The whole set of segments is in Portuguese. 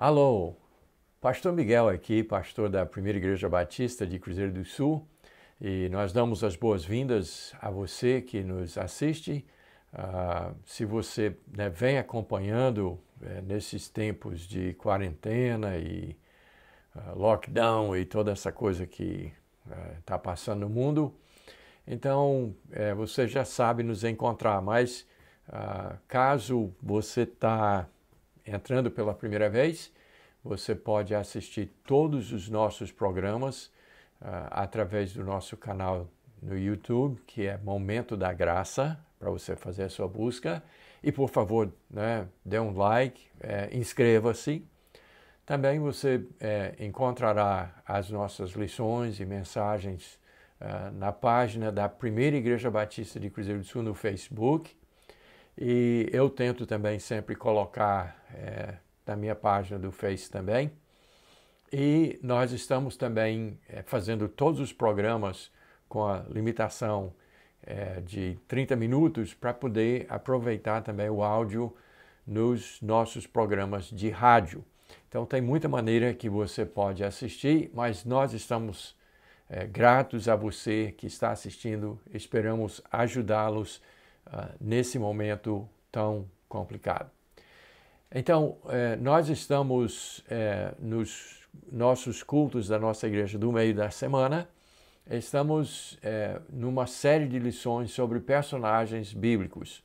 Alô, Pastor Miguel aqui, pastor da Primeira Igreja Batista de Cruzeiro do Sul, e nós damos as boas-vindas a você que nos assiste. Se você vem acompanhando nesses tempos de quarentena e lockdown e toda essa coisa que está passando no mundo, então você já sabe nos encontrar, mas caso você está entrando pela primeira vez, você pode assistir todos os nossos programas através do nosso canal no YouTube, que é Momento da Graça, para você fazer a sua busca. E, por favor, dê um like, inscreva-se. Também você encontrará as nossas lições e mensagens na página da Primeira Igreja Batista de Cruzeiro do Sul no Facebook. E eu tento também sempre colocar na minha página do Face também. E nós estamos também fazendo todos os programas com a limitação de 30 minutos para poder aproveitar também o áudio nos nossos programas de rádio. Então tem muita maneira que você pode assistir, mas nós estamos gratos a você que está assistindo. Esperamos ajudá-los nesse momento tão complicado. Então, nós estamos nos nossos cultos da nossa igreja do meio da semana, estamos numa série de lições sobre personagens bíblicos.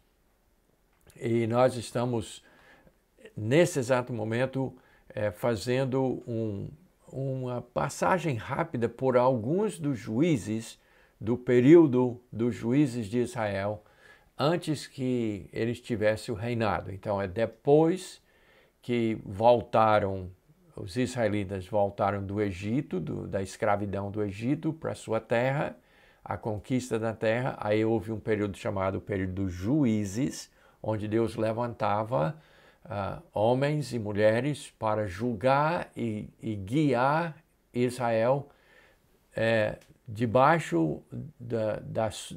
E nós estamos, nesse exato momento, fazendo uma passagem rápida por alguns dos juízes do período dos juízes de Israel, antes que eles tivessem o reinado. Então, é depois que os israelitas voltaram do Egito, da escravidão do Egito para a sua terra, a conquista da terra. Aí houve um período chamado período dos juízes, onde Deus levantava homens e mulheres para julgar e guiar Israel debaixo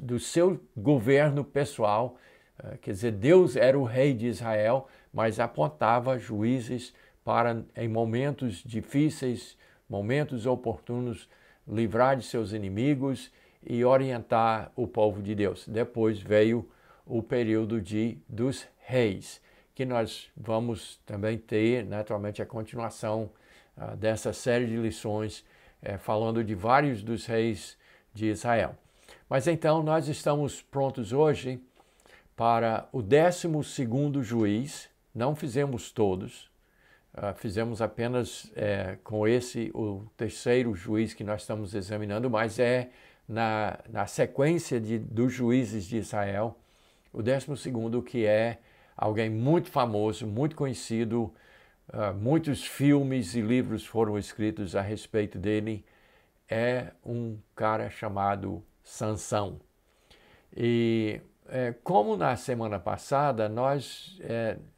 do seu governo pessoal. Quer dizer, Deus era o rei de Israel, mas apontava juízes para, em momentos difíceis, momentos oportunos, livrar de seus inimigos e orientar o povo de Deus. Depois veio o período dos reis, que nós vamos também ter, naturalmente, a continuação dessa série de lições, falando de vários dos reis de Israel. Mas então nós estamos prontos hoje para o 12º juiz. Não fizemos todos, fizemos apenas com esse o terceiro juiz que nós estamos examinando, mas na sequência dos juízes de Israel, o 12º, que é alguém muito famoso, muito conhecido. Muitos filmes e livros foram escritos a respeito dele. É um cara chamado Sansão. E como na semana passada, nós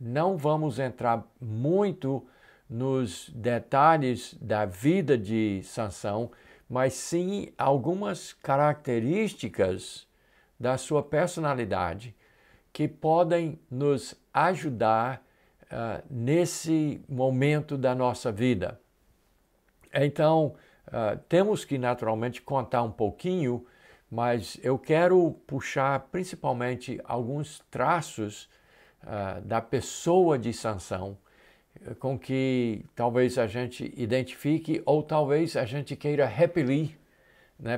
não vamos entrar muito nos detalhes da vida de Sansão, mas sim algumas características da sua personalidade que podem nos ajudar nesse momento da nossa vida. Então, temos que naturalmente contar um pouquinho, mas eu quero puxar principalmente alguns traços da pessoa de Sansão, com que talvez a gente identifique ou talvez a gente queira repelir,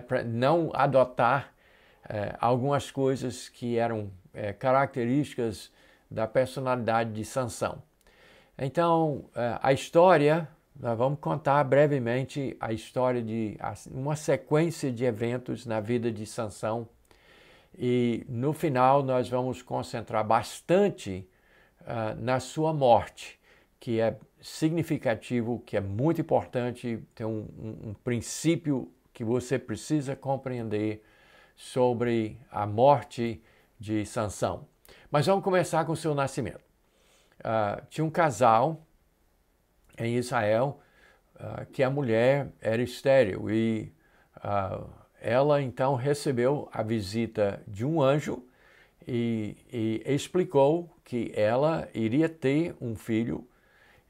para não adotar algumas coisas que eram características da personalidade de Sansão. Então, a história, nós vamos contar brevemente a história de uma sequência de eventos na vida de Sansão. E no final nós vamos concentrar bastante na sua morte, que é significativo, que é muito importante, tem um princípio que você precisa compreender sobre a morte de Sansão. Mas vamos começar com o seu nascimento. Tinha um casal em Israel que a mulher era estéril e ela então recebeu a visita de um anjo e explicou que ela iria ter um filho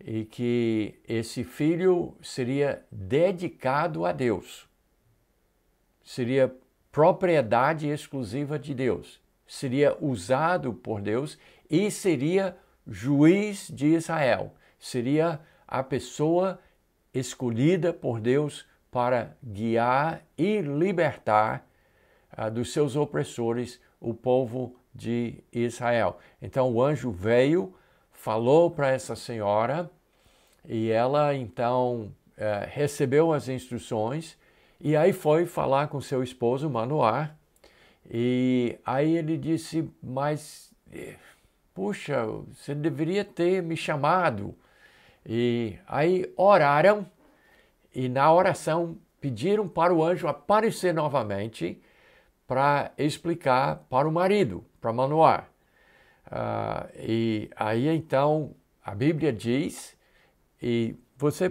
e que esse filho seria dedicado a Deus, seria propriedade exclusiva de Deus, seria usado por Deus e seria juiz de Israel, seria a pessoa escolhida por Deus para guiar e libertar dos seus opressores o povo de Israel. Então o anjo veio, falou para essa senhora e ela então recebeu as instruções e aí foi falar com seu esposo Manoá e aí ele disse, mas puxa, você deveria ter me chamado. E aí oraram e na oração pediram para o anjo aparecer novamente para explicar para o marido, para Manoá. E aí então a Bíblia diz, e você,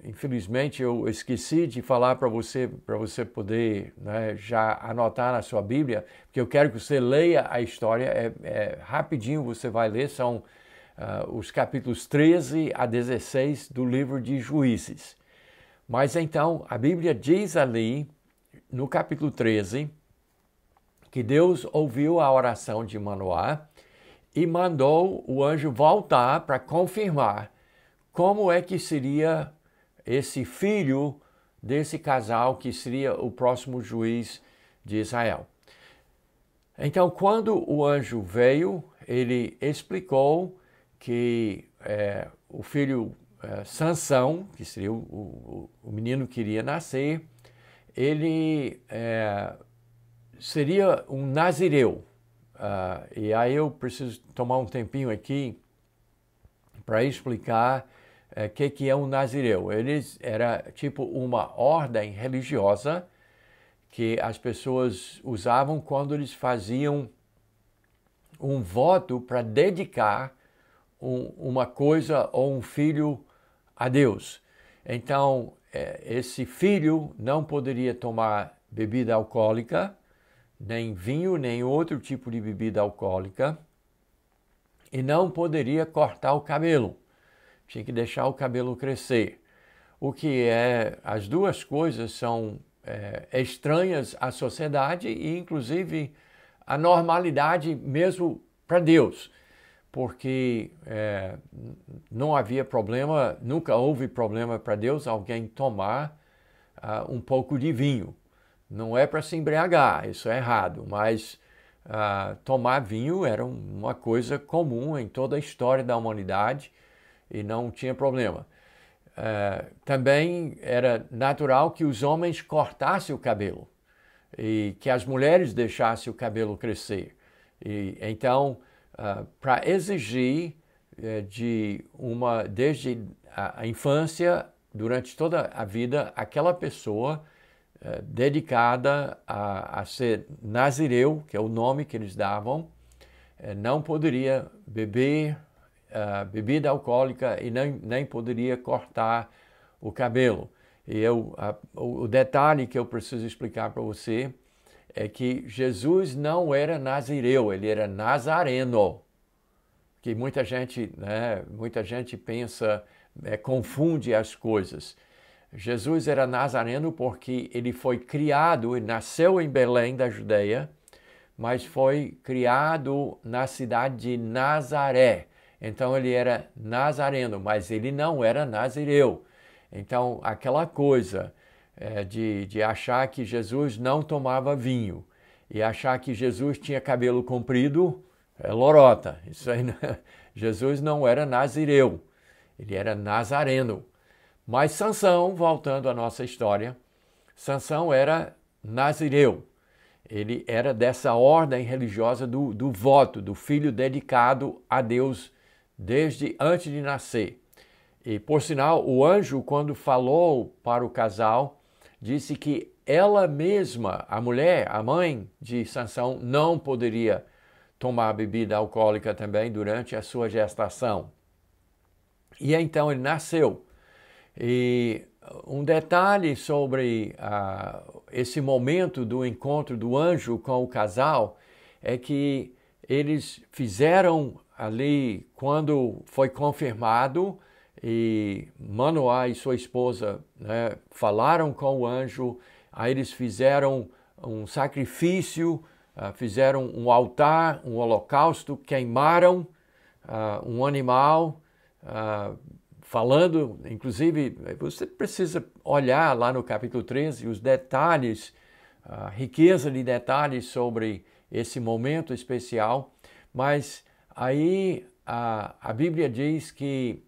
infelizmente eu esqueci de falar para você poder, né, já anotar na sua Bíblia, porque eu quero que você leia a história, rapidinho você vai ler, são os capítulos 13 a 16 do livro de Juízes. Mas então a Bíblia diz ali, no capítulo 13, que Deus ouviu a oração de Manoá e mandou o anjo voltar para confirmar como é que seria esse filho desse casal que seria o próximo juiz de Israel. Então, quando o anjo veio, ele explicou que o filho Sansão, que seria o menino que iria nascer, ele seria um nazireu. E aí eu preciso tomar um tempinho aqui para explicar o que é um nazireu. Era tipo uma ordem religiosa que as pessoas usavam quando eles faziam um voto para dedicar uma coisa ou um filho a Deus. Então, esse filho não poderia tomar bebida alcoólica, nem vinho, nem outro tipo de bebida alcoólica, e não poderia cortar o cabelo. Tinha que deixar o cabelo crescer. O que as duas coisas são estranhas à sociedade e, inclusive, à normalidade mesmo para Deus, porque não havia problema, nunca houve problema para Deus alguém tomar um pouco de vinho. Não é para se embriagar, isso é errado, mas tomar vinho era uma coisa comum em toda a história da humanidade e não tinha problema. Também era natural que os homens cortassem o cabelo e que as mulheres deixassem o cabelo crescer. E, então, para exigir desde a infância, durante toda a vida, aquela pessoa dedicada a ser nazireu, que é o nome que eles davam, não poderia beber bebida alcoólica e nem poderia cortar o cabelo. E o detalhe que eu preciso explicar para você é que Jesus não era nazireu, ele era nazareno. Que muita gente pensa, confunde as coisas. Jesus era nazareno porque ele foi criado, ele nasceu em Belém da Judeia, mas foi criado na cidade de Nazaré. Então ele era nazareno, mas ele não era nazireu. Então aquela coisa de achar que Jesus não tomava vinho e achar que Jesus tinha cabelo comprido é lorota. Isso aí, Jesus não era nazireu, ele era nazareno. Mas Sansão, voltando à nossa história, Sansão era nazireu. Ele era dessa ordem religiosa do voto, do filho dedicado a Deus desde antes de nascer. E, por sinal, o anjo, quando falou para o casal, disse que ela mesma, a mulher, a mãe de Sansão, não poderia tomar bebida alcoólica também durante a sua gestação. E então ele nasceu. E um detalhe sobre esse momento do encontro do anjo com o casal é que eles fizeram ali, quando foi confirmado, e Manoá e sua esposa, né, falaram com o anjo, aí eles fizeram um sacrifício, fizeram um altar, um holocausto, queimaram um animal, falando, inclusive, você precisa olhar lá no capítulo 13 os detalhes, a riqueza de detalhes sobre esse momento especial, mas aí a Bíblia diz que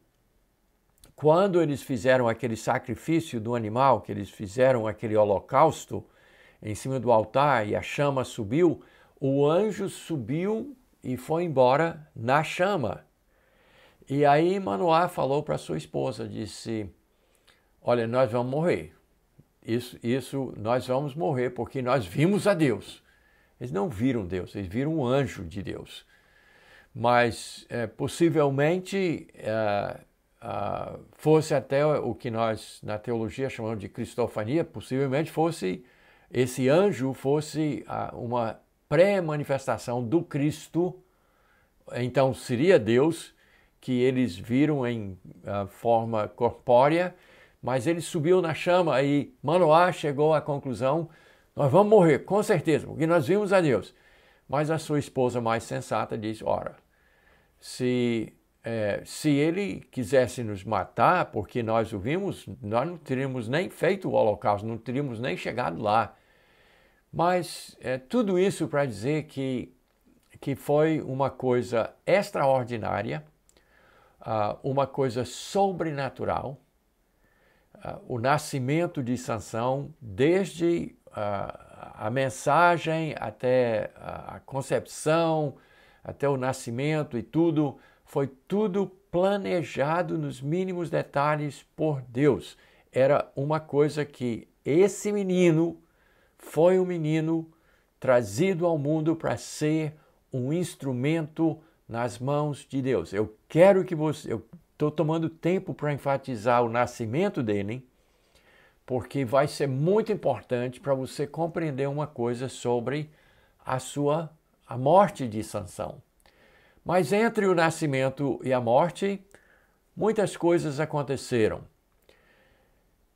quando eles fizeram aquele sacrifício do animal, que eles fizeram aquele holocausto em cima do altar e a chama subiu, o anjo subiu e foi embora na chama. E aí Manoá falou para sua esposa, disse, olha, nós vamos morrer. Isso nós vamos morrer porque nós vimos a Deus. Eles não viram Deus, eles viram um anjo de Deus. Mas possivelmente fosse até o que nós na teologia chamamos de cristofania, possivelmente fosse esse anjo fosse uma pré-manifestação do Cristo, então seria Deus que eles viram em forma corpórea, mas ele subiu na chama e Manoá chegou à conclusão, nós vamos morrer, com certeza, porque nós vimos a Deus. Mas a sua esposa mais sensata disse, ora, se ele quisesse nos matar, porque nós o vimos, nós não teríamos nem feito o holocausto, não teríamos nem chegado lá. Mas tudo isso para dizer que foi uma coisa extraordinária, uma coisa sobrenatural, o nascimento de Sansão, desde a mensagem até a concepção, até o nascimento e tudo, foi tudo planejado nos mínimos detalhes por Deus. Era uma coisa que esse menino foi um menino trazido ao mundo para ser um instrumento nas mãos de Deus. Eu quero que você... Eu estou tomando tempo para enfatizar o nascimento dele, porque vai ser muito importante para você compreender uma coisa sobre a morte de Sansão. Mas entre o nascimento e a morte, muitas coisas aconteceram.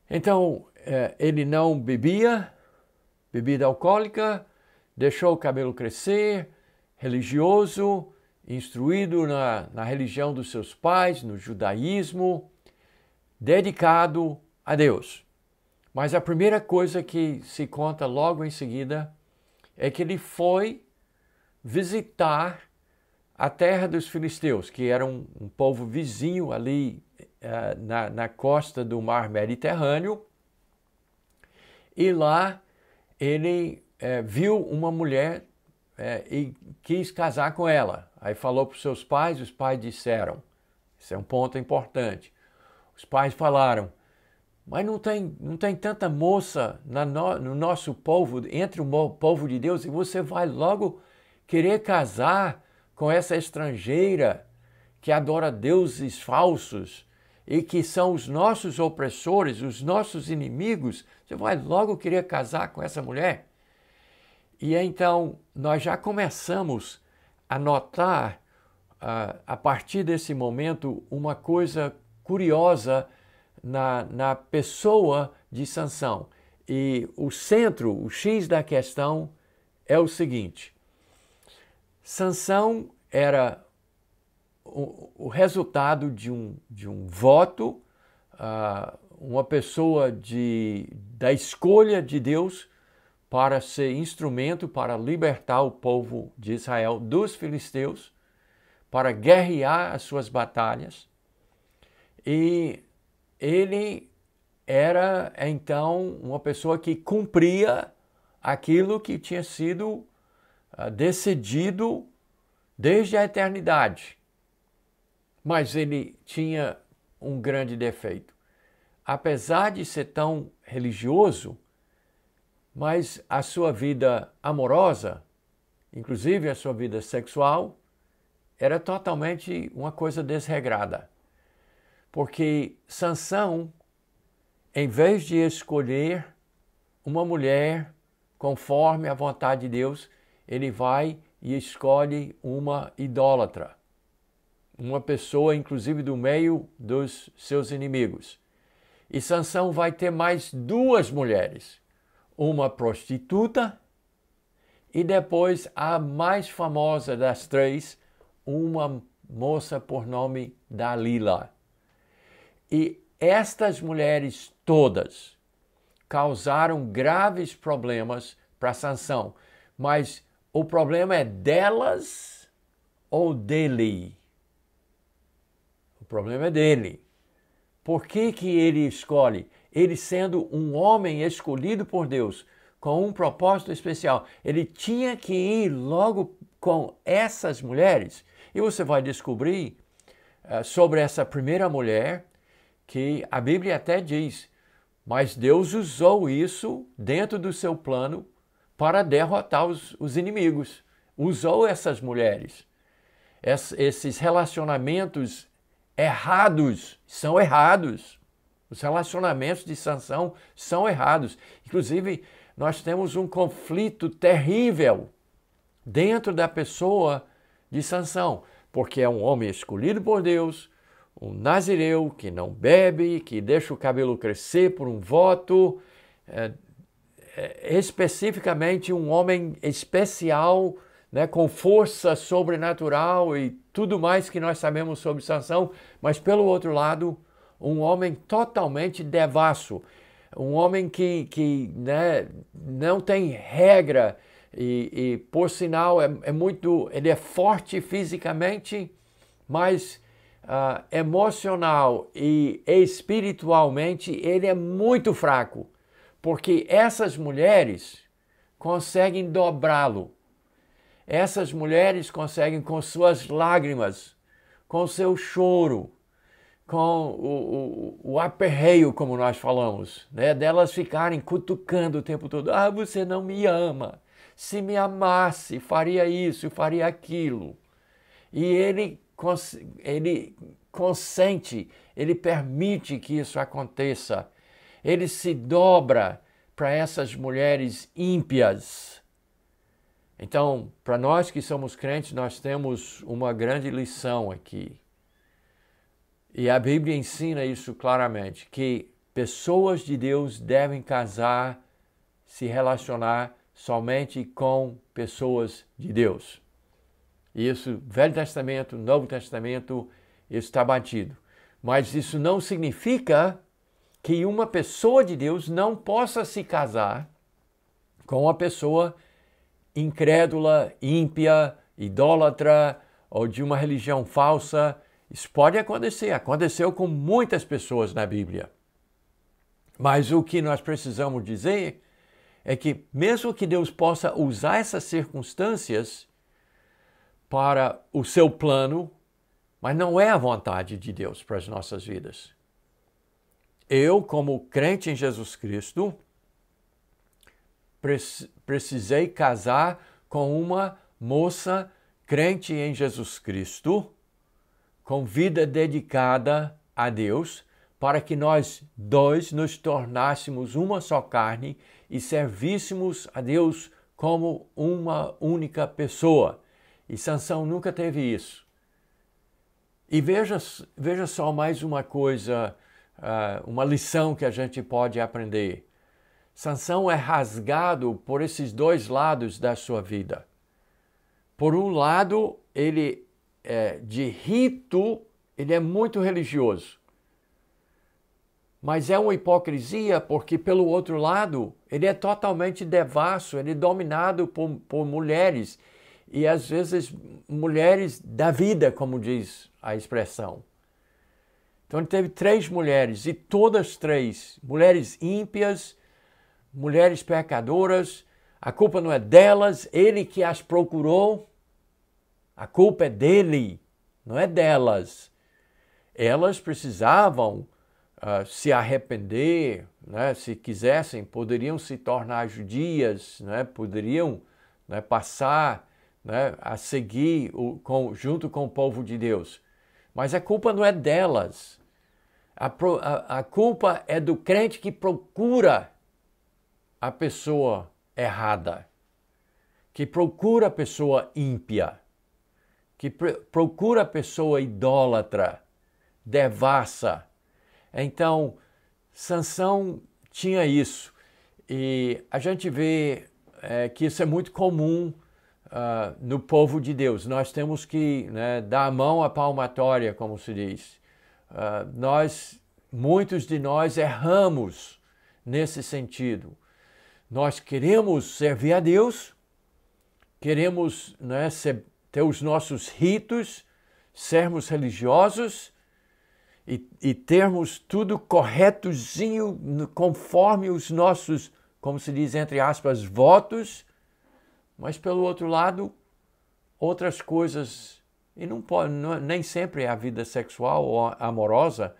Então, ele não bebia bebida alcoólica, deixou o cabelo crescer, religioso, instruído na religião dos seus pais, no judaísmo, dedicado a Deus. Mas a primeira coisa que se conta logo em seguida é que ele foi visitar a terra dos filisteus, que era um povo vizinho ali na costa do mar Mediterrâneo, e lá ele viu uma mulher e quis casar com ela. Aí falou para os seus pais, os pais disseram, isso é um ponto importante, os pais falaram, mas não tem tanta moça no nosso povo, entre o povo de Deus, e você vai logo querer casar com essa estrangeira que adora deuses falsos e que são os nossos opressores, os nossos inimigos, você vai logo querer casar com essa mulher? E então nós já começamos a notar, a partir desse momento, uma coisa curiosa na pessoa de Sansão. E o centro, o X da questão é o seguinte: Sansão era o resultado de um voto, uma pessoa da escolha de Deus para ser instrumento para libertar o povo de Israel dos filisteus, para guerrear as suas batalhas. E ele era, então, uma pessoa que cumpria aquilo que tinha sido decidido desde a eternidade. Mas ele tinha um grande defeito. Apesar de ser tão religioso, mas a sua vida amorosa, inclusive a sua vida sexual, era totalmente uma coisa desregrada. Porque Sansão, em vez de escolher uma mulher conforme a vontade de Deus, ele vai e escolhe uma idólatra. uma pessoa, inclusive, do meio dos seus inimigos. E Sansão vai ter mais duas mulheres, uma prostituta e depois a mais famosa das três, uma moça por nome Dalila. E estas mulheres todas causaram graves problemas para Sansão, mas o problema é delas ou dele? O problema é dele. Por que ele escolhe? Ele sendo um homem escolhido por Deus, com um propósito especial, ele tinha que ir logo com essas mulheres. E você vai descobrir sobre essa primeira mulher, que a Bíblia até diz, mas Deus usou isso dentro do seu plano para derrotar os inimigos. Usou essas mulheres. Esses relacionamentos errados são errados. Os relacionamentos de Sansão são errados. Inclusive, nós temos um conflito terrível dentro da pessoa de Sansão, porque é um homem escolhido por Deus, um nazireu que não bebe, que deixa o cabelo crescer por um voto, especificamente um homem especial, né, com força sobrenatural e tudo mais que nós sabemos sobre Sansão, mas pelo outro lado, um homem totalmente devasso, um homem que né, não tem regra e por sinal ele é forte fisicamente, mas emocional e espiritualmente ele é muito fraco, porque essas mulheres conseguem dobrá-lo. Essas mulheres conseguem, com suas lágrimas, com seu choro, com o aperreio, como nós falamos, né? Delas ficarem cutucando o tempo todo. Ah, você não me ama. Se me amasse, faria isso, faria aquilo. E ele consente, ele permite que isso aconteça. Ele se dobra para essas mulheres ímpias. Então, para nós que somos crentes, nós temos uma grande lição aqui. E a Bíblia ensina isso claramente, que pessoas de Deus devem casar, se relacionar somente com pessoas de Deus. Isso, Velho Testamento, Novo Testamento, isso está batido. Mas isso não significa que uma pessoa de Deus não possa se casar com uma pessoa incrédula, ímpia, idólatra ou de uma religião falsa. Isso pode acontecer, aconteceu com muitas pessoas na Bíblia. Mas o que nós precisamos dizer é que mesmo que Deus possa usar essas circunstâncias para o seu plano, mas não é a vontade de Deus para as nossas vidas. Eu, como crente em Jesus Cristo, precisei casar com uma moça crente em Jesus Cristo, com vida dedicada a Deus, para que nós dois nos tornássemos uma só carne e servíssemos a Deus como uma única pessoa. E Sansão nunca teve isso. E veja só mais uma coisa, uma lição que a gente pode aprender. Sansão é rasgado por esses dois lados da sua vida. Por um lado, ele de rito, ele é muito religioso. Mas é uma hipocrisia porque, pelo outro lado, ele é totalmente devasso, ele é dominado por mulheres. E, às vezes, mulheres da vida, como diz a expressão. Então, ele teve 3 mulheres, e todas 3, mulheres ímpias, mulheres pecadoras. A culpa não é delas, ele que as procurou. A culpa é dele, não é delas. Elas precisavam se arrepender, né? Se quisessem, poderiam se tornar judias, né? Poderiam, né, passar, né, a seguir junto com o povo de Deus. Mas a culpa não é delas. A culpa é do crente que procura a pessoa errada, que procura a pessoa ímpia. que procura a pessoa idólatra, devassa. Então, Sansão tinha isso. E a gente vê que isso é muito comum no povo de Deus. Nós temos que, né, dar a mão à palmatória, como se diz. Muitos de nós erramos nesse sentido. Nós queremos servir a Deus, queremos, né, ter os nossos ritos, sermos religiosos e termos tudo corretozinho, conforme os nossos, como se diz, entre aspas, votos, mas pelo outro lado, outras coisas, e nem sempre é a vida sexual ou amorosa,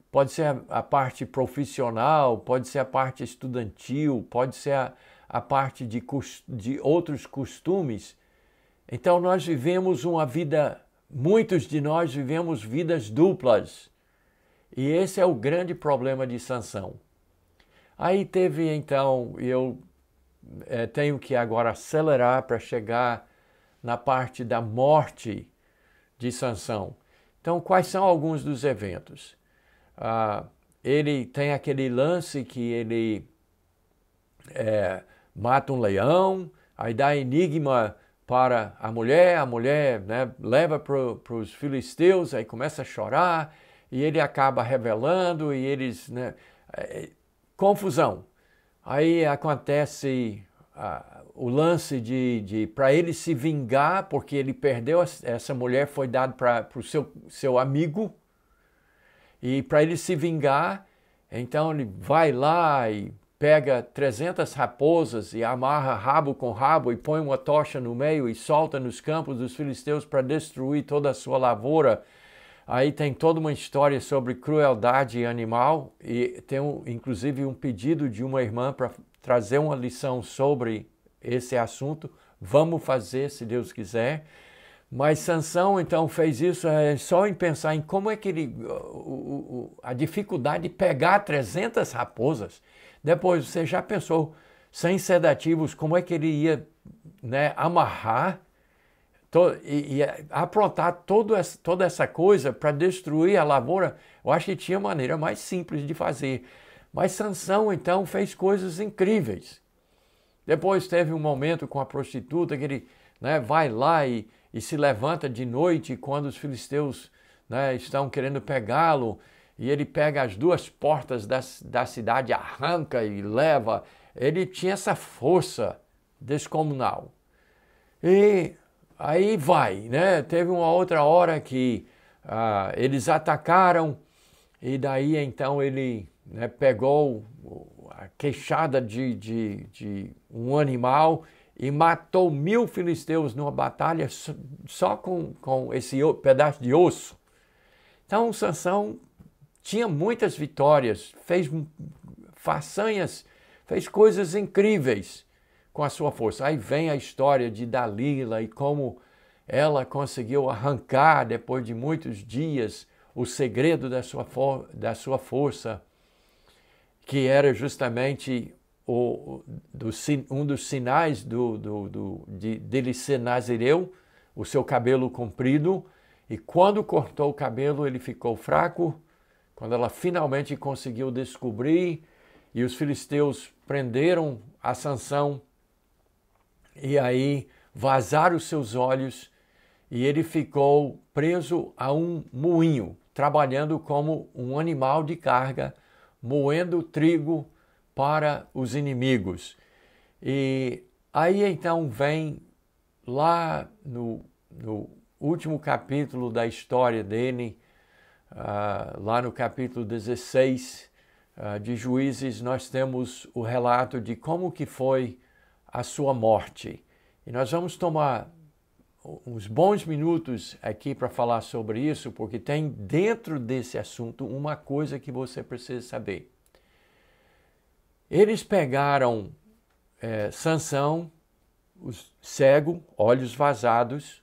pode ser a parte profissional, pode ser a parte estudantil, pode ser a parte de outros costumes. Então nós vivemos uma vida, muitos de nós vivemos vidas duplas. E esse é o grande problema de Sansão. Aí teve então, eu tenho que agora acelerar para chegar na parte da morte de Sansão. Então, quais são alguns dos eventos? Ele tem aquele lance que ele mata um leão, aí dá enigma para a mulher, né, leva para os filisteus, aí começa a chorar, e ele acaba revelando, e eles, né, confusão. Aí acontece o lance de para ele se vingar, porque ele perdeu, essa mulher foi dada para o seu amigo, e para ele se vingar, então ele vai lá e pega 300 raposas e amarra rabo com rabo e põe uma tocha no meio e solta nos campos dos filisteus para destruir toda a sua lavoura. Aí tem toda uma história sobre crueldade animal e tem inclusive um pedido de uma irmã para trazer uma lição sobre esse assunto. Vamos fazer, se Deus quiser. Mas Sansão então fez isso só em pensar em como é que a dificuldade de pegar 300 raposas. Depois, você já pensou, sem sedativos, como é que ele ia, né, amarrar e aprontar toda essa coisa para destruir a lavoura? Eu acho que tinha maneira mais simples de fazer. Mas Sansão, então, fez coisas incríveis. Depois teve um momento com a prostituta que ele, né, vai lá e se levanta de noite quando os filisteus, né, estão querendo pegá-lo, e ele pega as duas portas da cidade, arranca e leva. Ele tinha essa força descomunal. E aí vai, né? Teve uma outra hora que eles atacaram, e daí então ele, né, pegou a queixada de um animal e matou 1000 filisteus numa batalha só com esse pedaço de osso. Então Sansão tinha muitas vitórias, fez façanhas, fez coisas incríveis com a sua força. Aí vem a história de Dalila e como ela conseguiu arrancar, depois de muitos dias, o segredo da sua força, que era justamente um dos sinais dele ser nazireu, o seu cabelo comprido, e quando cortou o cabelo ele ficou fraco. Quando ela finalmente conseguiu descobrir, e os filisteus prenderam a Sansão, e aí vazaram os seus olhos, e ele ficou preso a um moinho, trabalhando como um animal de carga, moendo trigo para os inimigos. E aí então vem lá no último capítulo da história dele, lá no capítulo 16 de Juízes, nós temos o relato de como que foi a sua morte. E nós vamos tomar uns bons minutos aqui para falar sobre isso, porque tem dentro desse assunto uma coisa que você precisa saber. Eles pegaram Sansão, cego, olhos vazados,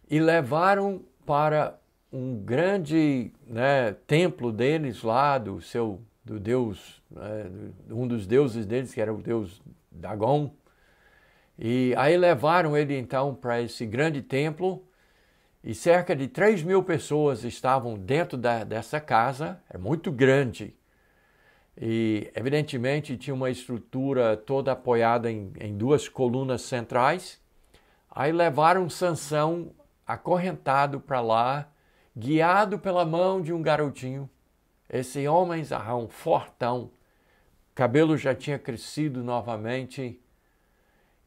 e levaram para um grande, né, templo deles lá, do Deus, um dos deuses deles, que era o deus Dagon. E aí levaram ele então para esse grande templo e cerca de 3.000 pessoas estavam dentro dessa casa, é muito grande. E evidentemente tinha uma estrutura toda apoiada em duas colunas centrais. Aí levaram Sansão acorrentado para lá, guiado pela mão de um garotinho. Esse homem zarrão, fortão, cabelo já tinha crescido novamente.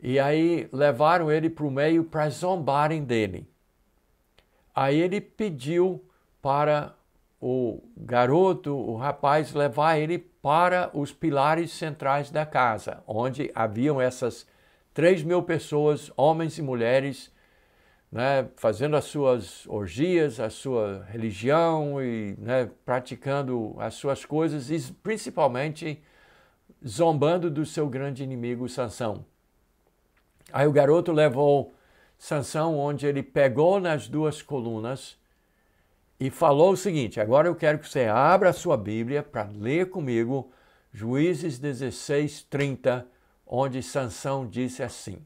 E aí levaram ele para o meio para zombarem dele. Aí ele pediu para o garoto, o rapaz, levar ele para os pilares centrais da casa, onde haviam essas 3.000 pessoas, homens e mulheres, né, fazendo as suas orgias, a sua religião e, né, praticando as suas coisas e principalmente zombando do seu grande inimigo Sansão. Aí o garoto levou Sansão onde ele pegou nas duas colunas e falou o seguinte: agora eu quero que você abra a sua Bíblia para ler comigo Juízes 16:30, onde Sansão disse assim: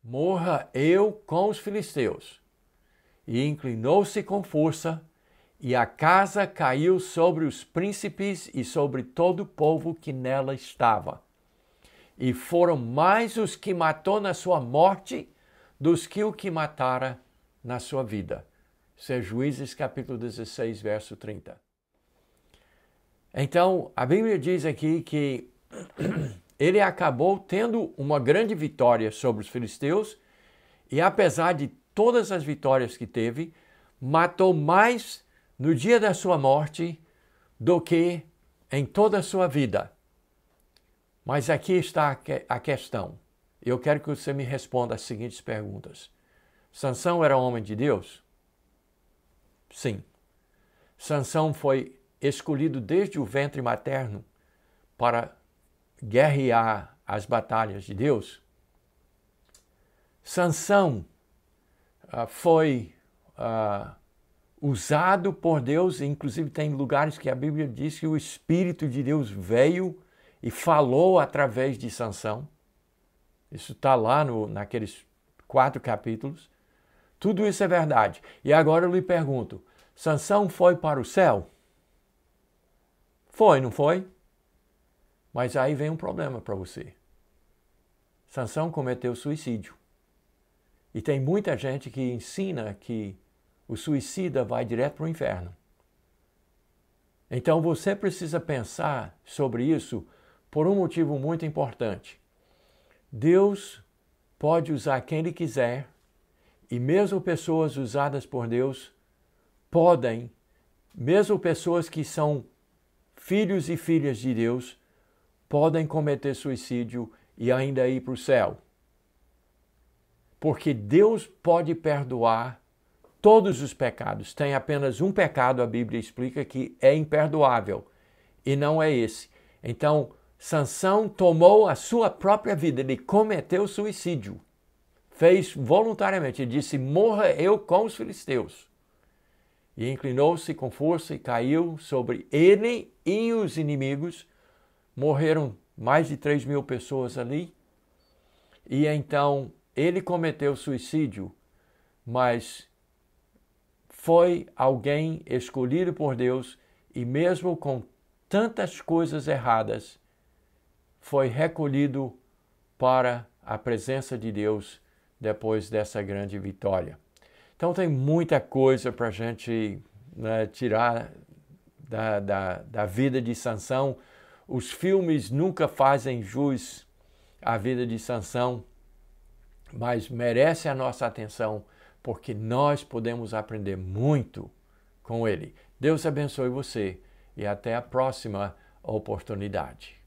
morra eu com os filisteus. E inclinou-se com força, e a casa caiu sobre os príncipes e sobre todo o povo que nela estava. E foram mais os que matou na sua morte dos que o que matara na sua vida. Isso é Juízes capítulo 16, verso 30. Então, a Bíblia diz aqui que ele acabou tendo uma grande vitória sobre os filisteus e, apesar de todas as vitórias que teve, matou mais no dia da sua morte do que em toda a sua vida. Mas aqui está a questão. Eu quero que você me responda as seguintes perguntas. Sansão era homem de Deus? Sim. Sansão foi escolhido desde o ventre materno para guerrear as batalhas de Deus? Sansão foi usado por Deus, inclusive tem lugares que a Bíblia diz que o Espírito de Deus veio e falou através de Sansão. Isso está lá naqueles 4 capítulos. Tudo isso é verdade. E agora eu lhe pergunto, Sansão foi para o céu? Foi, não foi? Mas aí vem um problema para você. Sansão cometeu suicídio. E tem muita gente que ensina que o suicida vai direto para o inferno. Então você precisa pensar sobre isso por um motivo muito importante. Deus pode usar quem Ele quiser, e mesmo pessoas usadas por Deus podem, mesmo pessoas que são filhos e filhas de Deus, podem cometer suicídio e ainda ir para o céu. Porque Deus pode perdoar todos os pecados. Tem apenas um pecado, a Bíblia explica, que é imperdoável, e não é esse. Então, Sansão tomou a sua própria vida, ele cometeu suicídio. Fez voluntariamente, ele disse, morra eu com os filisteus. E inclinou-se com força e caiu sobre ele e os inimigos. Morreram mais de 3.000 pessoas ali. E então ele cometeu suicídio, mas foi alguém escolhido por Deus e mesmo com tantas coisas erradas, foi recolhido para a presença de Deus depois dessa grande vitória. Então tem muita coisa para a gente, né, tirar da vida de Sansão. Os filmes nunca fazem jus à vida de Sansão, mas merece a nossa atenção, porque nós podemos aprender muito com ele. Deus abençoe você e até a próxima oportunidade.